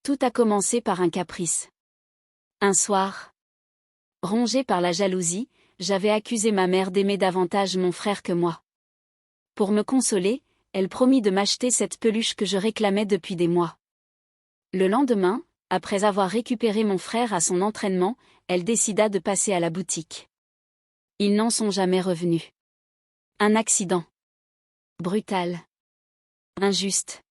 Tout a commencé par un caprice. Un soir, rongé par la jalousie, j'avais accusé ma mère d'aimer davantage mon frère que moi. Pour me consoler, elle promit de m'acheter cette peluche que je réclamais depuis des mois. Le lendemain, après avoir récupéré mon frère à son entraînement, elle décida de passer à la boutique. Ils n'en sont jamais revenus. Un accident. Brutal. Injuste.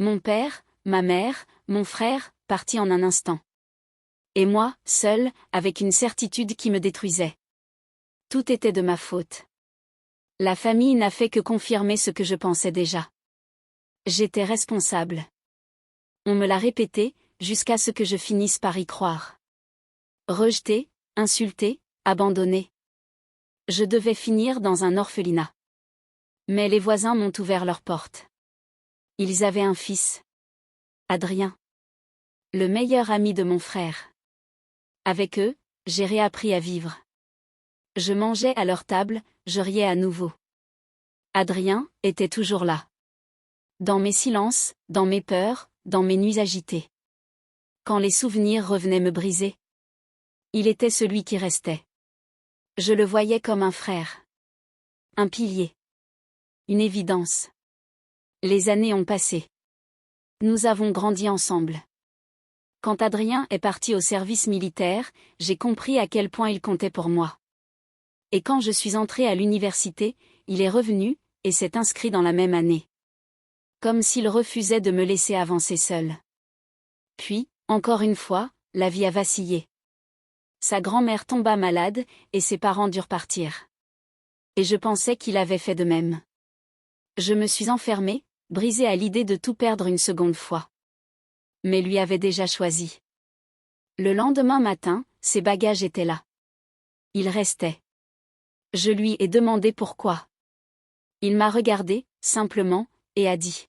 Mon père, ma mère, mon frère, partis en un instant. Et moi, seul, avec une certitude qui me détruisait. Tout était de ma faute. La famille n'a fait que confirmer ce que je pensais déjà. J'étais responsable. On me l'a répété, jusqu'à ce que je finisse par y croire. Rejeté, insulté, abandonné. Je devais finir dans un orphelinat. Mais les voisins m'ont ouvert leurs portes. Ils avaient un fils. Adrien. Le meilleur ami de mon frère. Avec eux, j'ai réappris à vivre. Je mangeais à leur table, je riais à nouveau. Adrien était toujours là. Dans mes silences, dans mes peurs, dans mes nuits agitées. Quand les souvenirs revenaient me briser. Il était celui qui restait. Je le voyais comme un frère. Un pilier. Une évidence. Les années ont passé. Nous avons grandi ensemble. Quand Adrien est parti au service militaire, j'ai compris à quel point il comptait pour moi. Et quand je suis entrée à l'université, il est revenu, et s'est inscrit dans la même année. Comme s'il refusait de me laisser avancer seul. Puis, encore une fois, la vie a vacillé. Sa grand-mère tomba malade, et ses parents durent partir. Et je pensais qu'il avait fait de même. Je me suis enfermée, brisée à l'idée de tout perdre une seconde fois. Mais lui avait déjà choisi. Le lendemain matin, ses bagages étaient là. Il restait. Je lui ai demandé pourquoi. Il m'a regardé, simplement, et a dit.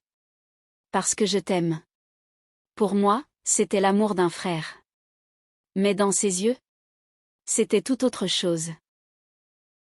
Parce que je t'aime. Pour moi, c'était l'amour d'un frère. Mais dans ses yeux, c'était tout autre chose.